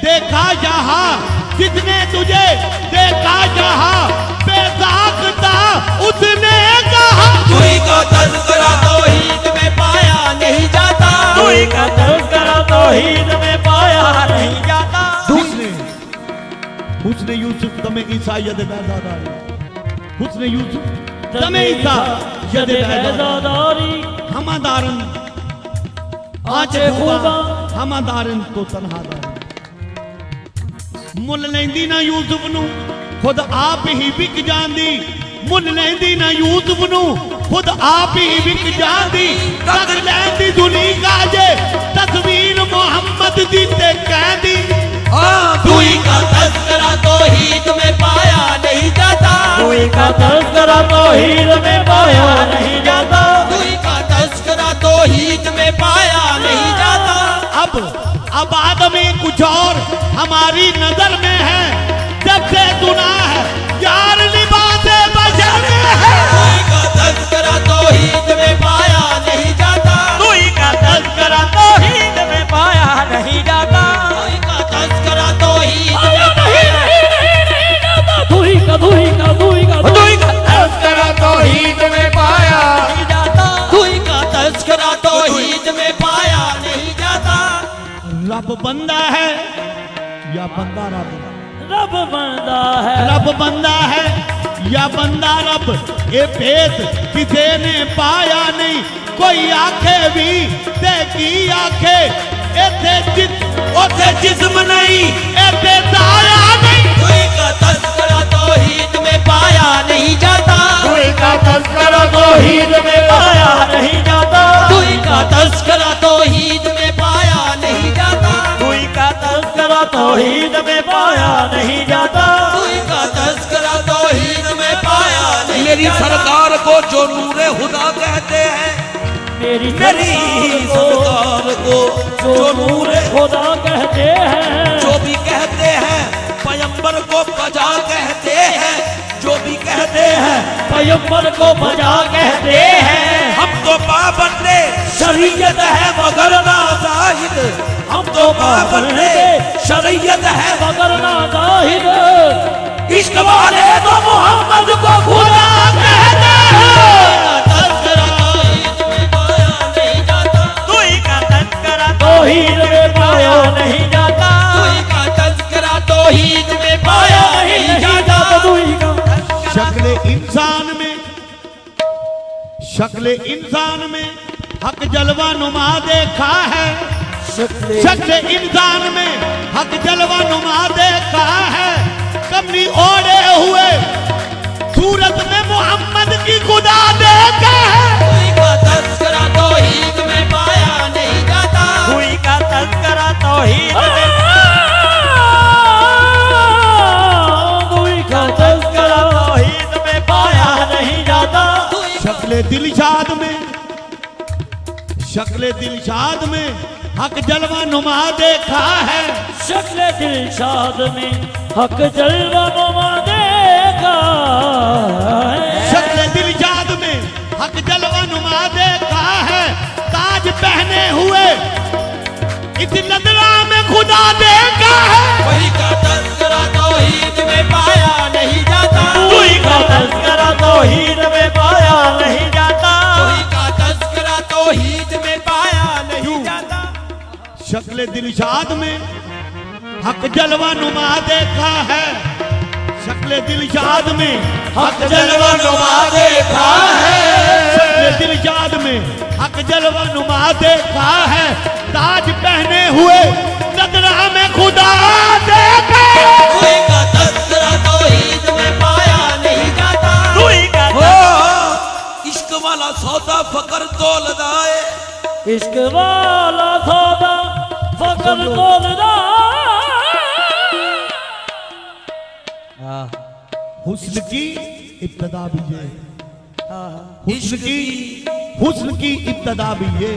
देखा जहां, जिसने तुझे देखा जहां, बेदाग था उसने कहा। तुई का तज़किरा तौहीद में पाया नहीं जाता, तुई का तज़किरा तौहीद में पाया नहीं जाता। हुस्न यूसुफ दमे ईसा यद बैज़ादारी, हुस्न यूसुफ दमे ईसा यद बैज़ादारी, हमादारन आंचे खूबा हमादारन तो तन्हादारी। मुल लेंदी ना यूसुफ नू खुद आप ही विक जांदी, मुल लेंदी ना यूसुफ नू खुद आप ही विक जांदी। तक लेंदी दुनी काजे तस्वीर मोहम्मद दी ते कहदी। तुई का तज़किरा तौहीद में पाया नहीं जाता, तुई का तज़किरा तौहीद में पाया नहीं जाता, तुई का तज़किरा तौहीद में पाया नहीं जाता। अब आदमी कुछ और हमारी नजर में है, जब से सुना है यार लिबासे बशर में है। तुई का तज़किरा तौहीद में पाया नहीं जाता, तुई का तज़किरा तौहीद में पाया नहीं जाता, तुई का तज़किरा तौहीद में नहीं जाता। तुई का तज़किरा तौहीद में पाया नहीं जाता, तुई का तज़किरा तौहीद में पाया नहीं जाता। रब बंदा है या बंदा रब, रब बंदा है, रब बंदा है या बंदा रब, ये भेद किसी ने पाया नहीं। कोई आखे भी देखी आखे, ओथे जिस्म नहीं एते दाया नहीं। तुई का तज़किरा तौहीद में पाया नहीं जाता, तुई का तज़किरा तौहीद में पाया नहीं जाता, तुई का तज़किरा तौहीद में पाया नहीं जाता, तुई का तज़किरा तौहीद में पाया नहीं जाता। तुई का तज़किरा तौहीद में पाया नहीं मेरी जाता। सरकार को जो नूरे खुदा कहते हैं, मेरी सरकार को जो नूरे खुदा कहते हैं, जो भी कहते हैं पैगंबर को बजा कहते हैं, जो भी कहते हैं पैगंबर को बजा कहते हैं। हम तो पाबंदे शरीयत है मगर ना जाहिद, हम तो पाबंदे शरीयत है मगर ना जाहिद। इश्क वाले तो मोहम्मद को खुदा कहते हैं। तज़किरा तौहीद में पाया नहीं जाता, तुई का तज़किरा तौहीद में पाया नहीं जाता, तुई का तज़किरा तौहीद में पाया नहीं जाता। तुई का शक्ल इंसान में, शक्ल इंसान में हक जलवा नुमा देखा है, शक्ल इंसान में हक जलवा नुमा देखा है। कमली ओढ़े हुए सूरत में मोहम्मद की खुदा देखा है। तुई का तज़किरा तौहीद में पाया नहीं जाता, तुई का तज़किरा तौहीद में, तुई का तज़किरा तौहीद में पाया नहीं जाता। शक्ल दिलशाद में, शक्ल दिलशाद में हक जलवा नुमा देखा है। शक्ल दिलशाद में हक जलवा नुमा देखा है। शक्ल दिलशाद में हक जलवा नुमा देखा है। ताज पहने हुए इस नजरा में खुदा देखा है। वही का तज़किरा तौहीद में पाया नहीं जाता, तुई का तज़किरा तौहीद में पाया नहीं जाता, तुई का तज़किरा तौहीद में पाया नहीं जाता। शक्ल दिलशाद में हक जलवा नुमा देखा है। शक्ल दिलशाद में हक जलवा नुमा देखा है। शक्ल दिलशाद में हक जलवा नुमा देखा है। ताज पहने हुए नजरा में खुदा देखा है। तुई का तज़किरा तौहीद में पाया नहीं जाता, तुई का इश्क वाला सौदा फकर तोलदा है, इश्क वाला सौदा फकर तोलदा। हुस्न की इब्तदा भी ये, हुस्न की इब्तदा भी ये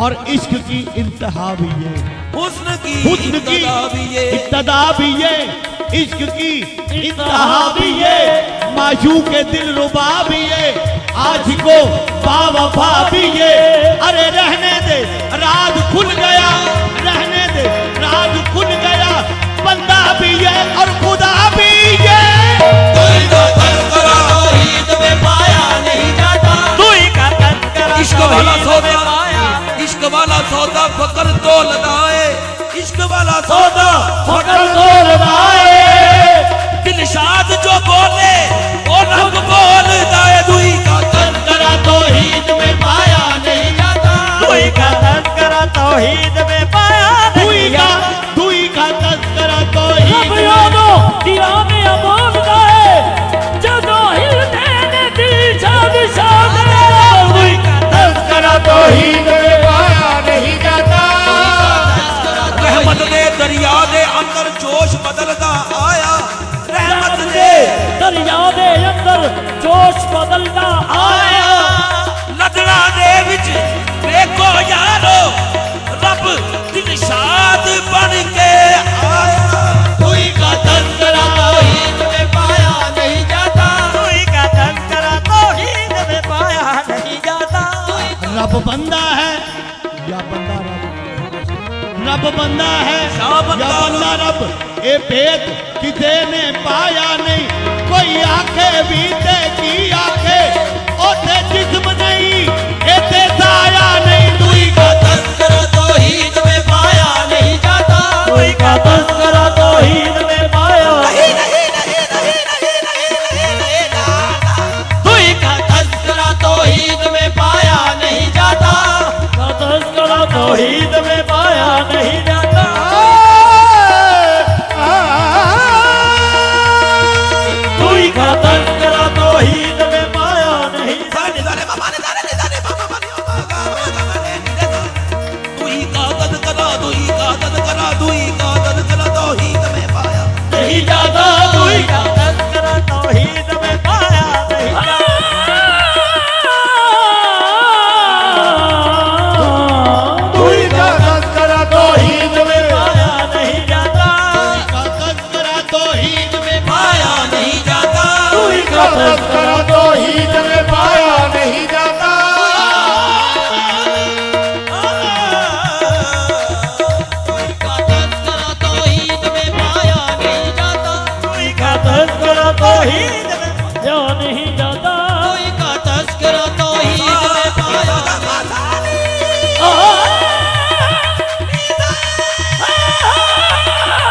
और इश्क की इंतहा भी ये। हुस्न की इब्तदा भी ये, इब्तदा भी ये, इश्क की इंतहा भी ये, माशूक के दिल रुबा भी ये, आज को बावफा भी ये। अरे रहने दे राज खुल गया, रहने दे राज खुल गया, तौहीद में पाया नहीं जाता। दुई का तस्करा तौहीद रब यादो दीवाने अमोल गए जदों हिलने ने दिल शाद शाद दुई का तस्करा तौहीद में पाया नहीं जाता। रहमत दे दरिया दे अंदर जोश बदलदा आया, रहमत दे दरिया दे अंदर जोश बदलदा आया। लदड़ा दे विच देखो यारो रब दिलशाद बन के आया। दुई का तस्करा तौहीद में पाया नहीं जाता। दुई का तस्करा तौहीद में पाया नहीं जाता। रब बंदा है या बंदा रब, रब बंदा है या बंदा रब, ए भेद किसे ने पाया नहीं। कोई आखे बीते की आखे ओते जिस्म नहीं, एते साया नहीं। दुई का तस्करा तौहीद में पाया नहीं जाता। दुई का तस्करा तौहीद में पाया दुई का तस्करा तौहीद में पाया नहीं जाता। तस्करा तौहीद में पाया नहीं जाता। दुई का तस्करा तौहीद में पाया नहीं नहीं जाता। दुई का तस्करा तौहीद में पाया नहीं दुई का तस्करा तौहीद में पाया नहीं जाता। तस्करा तौहीद में पाया नहीं जाता। दुई का तस्करा तौहीद में पाया नहीं जाता। का तस्करा तौहीद में पाया नहीं जाता। दुई का तस्करा तौहीद में पाया नहीं जाता। दुई का तस्करा तौहीद में पाया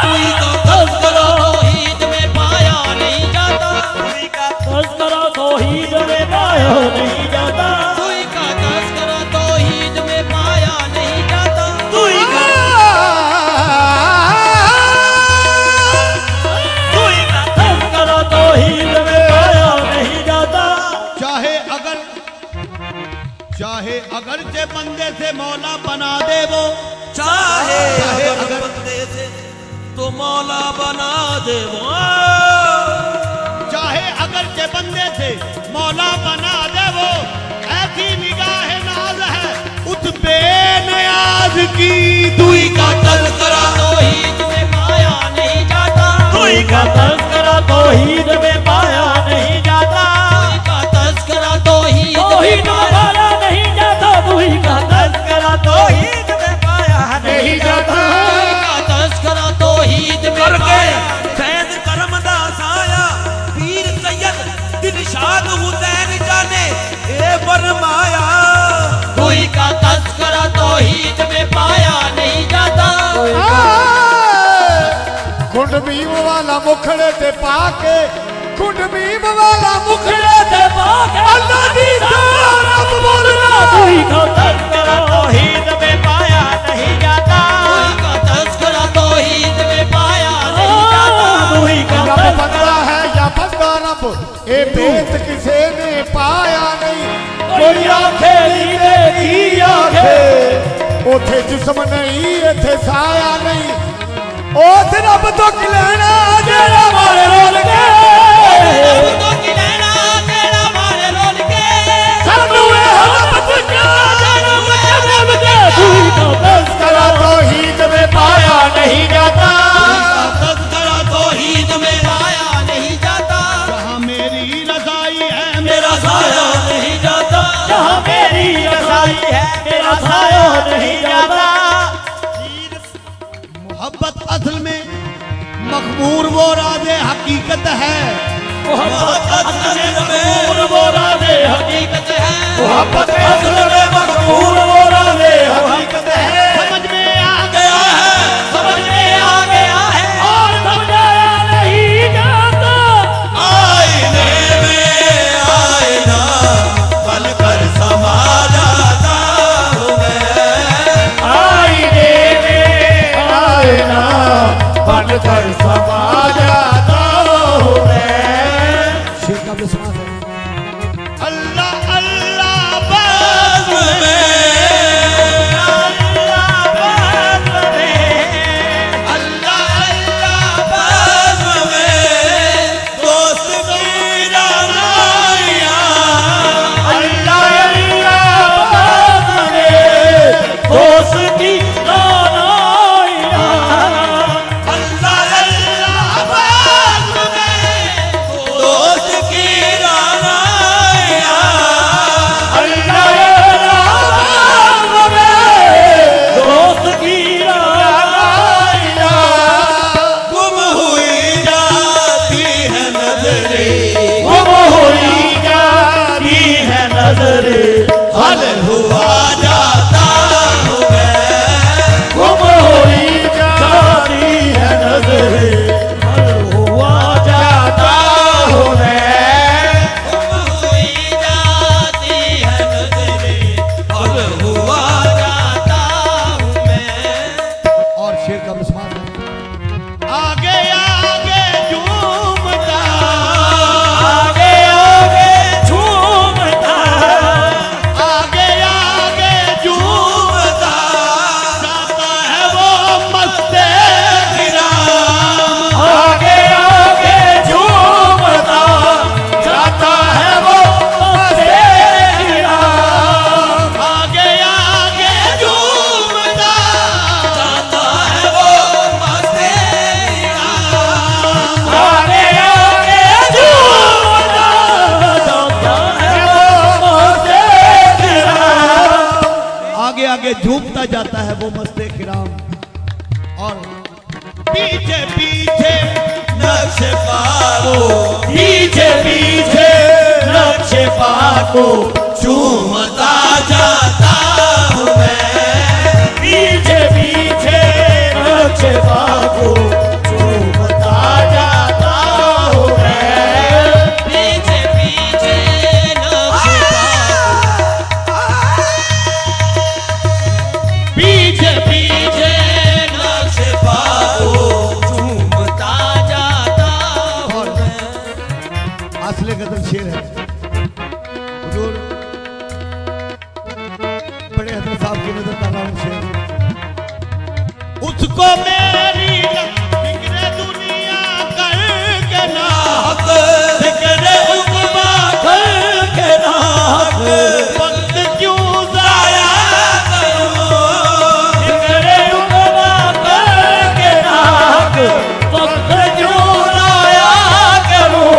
दुई का तस्करा तौहीद में पाया नहीं जाता। दुई का तस्करा तौहीद में पाया नहीं जाता। दुई का तस्करा तौहीद में पाया नहीं जाता। दुई का तस्करा तौहीद में पाया नहीं जाता। चाहे अगर जे बंदे से मौला बना दे वो, चाहे अगर बंदे से तो मौला बना दे वो। चाहे अगर जे बंदे से मौला बना दे वो, ऐसी निगाह नाज है उस बेनियाज की। दुई का तस्करा तौहीद में पाया नहीं जाता। दुई का तस्करा तौहीद में पाया नहीं जाता। दुई का तस्करा तौहीद तौहीद में पाया नहीं जाता। दुई का तस्करा तौहीद में पाया नहीं जाता। दुई का तस्करा तौहीद में करके पाया फैज करम दा साया पीर सैयद दिलशाद हुसैन जाने ए फरमाया। दुई का तस्करा तौहीद में पाया नहीं जाता। कुंड भीम वाला मुखड़े ते पाके, कुंड भीम वाला मुखड़े ते पाके अल्लाह दी रब बोलना। दुई का तस्करा तौहीद में पाया नहीं जाता। दुई का तस्करा तौहीद में पाया नहीं जाता। दुई का रब बंदा है या बंदा रब, ए भेद किसे ने पाया नहीं। कोई आखे नीले की आखे ओथे जिस्म नहीं एथे साया नहीं। ओथे रब तो लेना जेड़ा मारे रोल के रब तो की लेना तेरा मारे रोल के। सानू ए रब तुझा जेड़ा मतलब के। दुई का तस्करा तौहीद में पाया नहीं जाता। तस्करा तौहीद में पाया नहीं जाता। जहाँ मेरी रजाई है मेरा साया नहीं जाता। जहाँ मेरी रज़ाई है मेरा साया नहीं जाता। मोहब्बत असल में मखबूर वो राज़े हकीकत है। मोहब्बत असल में वो राज़े हकीकत है। मोहब्बत असल में मकबूल वो राज़े हकीकत है। समझ में आ गया है समझ में आ गया है। और समझाया नहीं जाता। आईने में आईना बनकर समा जाता हूँ मैं। आई कर समा जाता हूँ मैं। शेर का भी समाज है। अल्लाह अल्लाह बज़्म में, अल्लाह बज़्म में, अल्लाह अल्लाह बज़्म में दोस्त की रानाइयाँ, अल्लाह अल्लाह बज़्म में दोस्त की रानाइयाँ, अल्लाह अल्लाह बज़्म में दोस्त की रानाइयाँ, अल्लाह अल्लाह बज़्म में दोस्त की रानाइयाँ, गुम हुई जाती है नजरें, गुम हुई जाती है नजरें, हल हुआ जाता हूँ मैं, गुम हुई जाती है नजरें, हुआ जाता हूँ मैं। गुम हुई जाती है नजरें, हल हुआ जाता हूँ मैं। और शेर का भी समाज है। आगे आगे झूमता, आगे आगे झूमता, आगे आगे झूमता जाता है वो मस्ते गिराम, आगे आगे झूमता जाता है वो मस्ते गिराम, आगे आगे झूमता जाता है वो मस्ते गिराम, आगे आगे झूमता जाता है वो मस्ते गिराम, आगे आगे झूमता जाता है वो मस्ते खिराम। और पीछे पीछे नक्शे पारो, पीछे पीछे नक्शे पाको चूमता जाता हूँ मैं, पीछे पीछे नक्शे पाको झूमता जाता हूँ मैं। पीछे पीछे नक्शे पारो, पीछे पीछे नक्शे पारो चूमता जाता हूँ मैं। असली गजल शेर है। हुजूर बड़े हजरत साहब की नजर कर रहा हूँ शेर। उसको मेरी फिक्र दुनिया करके नाक, फिक्र उकबा करके नाक, वक्त क्यों जाया करूं, फिक्रे उकबा करके नाक वक्त क्यों लाया करूं,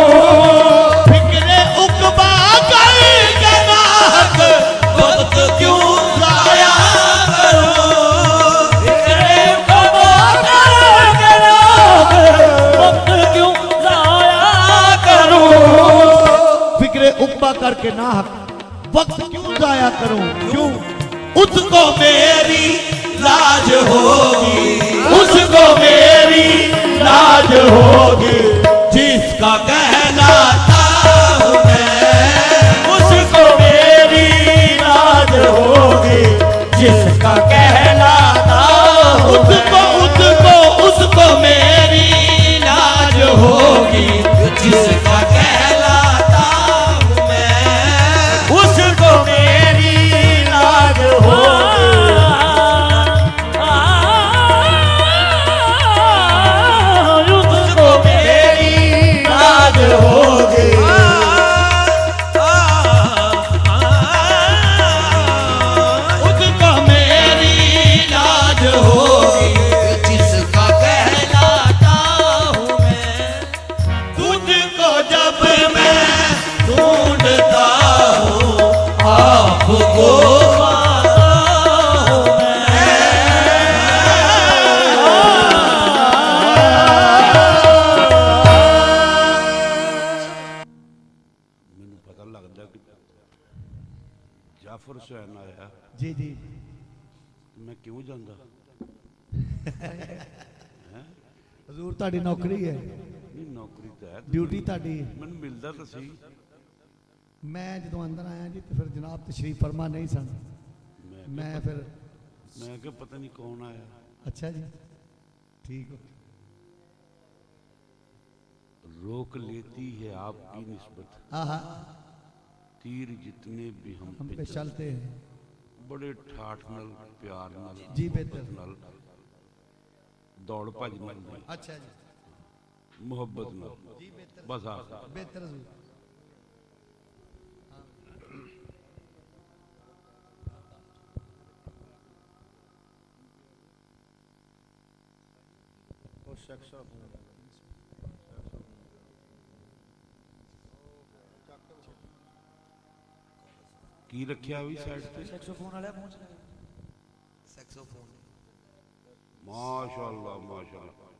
फिक्र उकबा करके नाक, वक्त क्यों जाया करूं, फिक्रे उकबा करके नाक वक्त क्यों लाया करूं, फिक्रे उकबा करके ना वक्त क्यों जाया करूं, क्यों? उसको मेरी लाज होगी, उसको मेरी लाज होगी, जिसका कहलाता हूँ मैं, उसको मेरी लाज होगी, जिसका कहलाता हूँ उसको उसको उसको मेरी लाज होगी, जिसका कहलाता हूँ मैं, उसको मेरी लाज होगी, उसको मेरी लाज होगी, उसको मेरी लाज होगी, जिसका कहलाता हूँ मैं, तुझको जब मैं ढूंढता हूँ आपको पाता हूँ ਮੈਨੂੰ ਪਤਾ ਲੱਗਦਾ ਕਿ ਜਾਫਰ ਹੁਸੈਨ ਆਇਆ जी जी ਮੈਂ ਕਿਉਂ ਜਾਂਦਾ हजूर ਤੁਹਾਡੀ ਨੌਕਰੀ ਹੈ, ਨਹੀਂ ਨੌਕਰੀ ਤਾਂ ਹੈ ਡਿਊਟੀ ਤੁਹਾਡੀ ਹੈ। ਮੈਨੂੰ ਮਿਲਦਾ ਤਾਂ ਸਹੀ मैं जो अंदर आया जी तो फिर जनाब तशरीफ फरमा नहीं सन, मैं फिर। मैं क्या पता नहीं कौन आया। अच्छा जी, ठीक हो। रोक लेती है आपकी निस्बत, आहा तीर जितने भी हम हम पे पे चलते हैं बड़े ठाठ नाल प्यार नाल जी बेहतर नाल दौड़ भज नाल नहीं, अच्छा जी मुहब्बत नाल बस आ बेहतर हजूर की रखिया भी साइड पे सैक्सोफोन वाला मुंह च सैक्सोफोन माशाअल्लाह माशाअल्लाह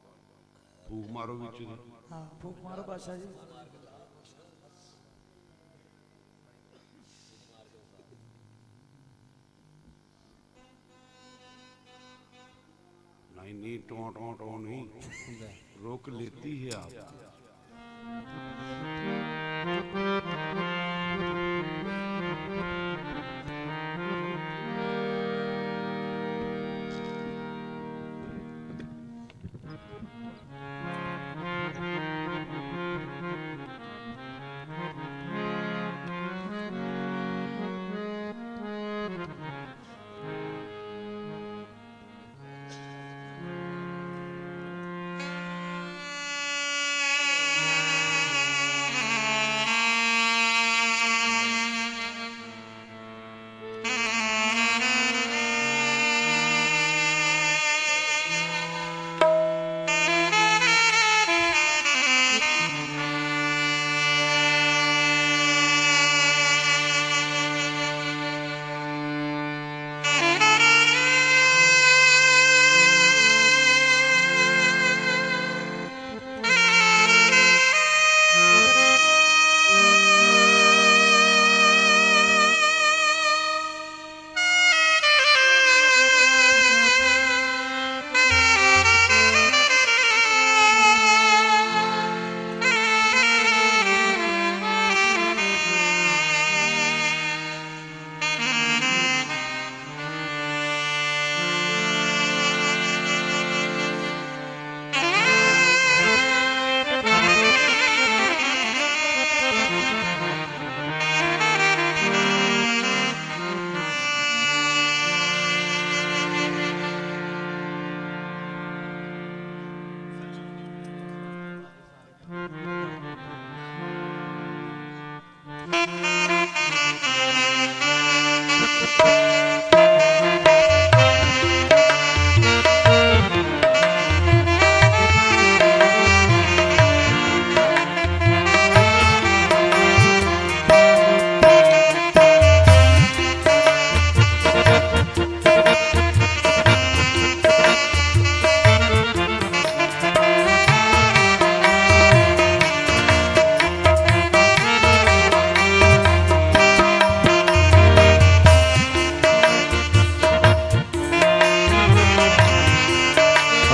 फूक मारो विच दी। हां फूक मारो बादशाह जी नहीं नहीं टो टो टो नहीं, रोक लेती है आप।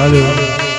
हेलो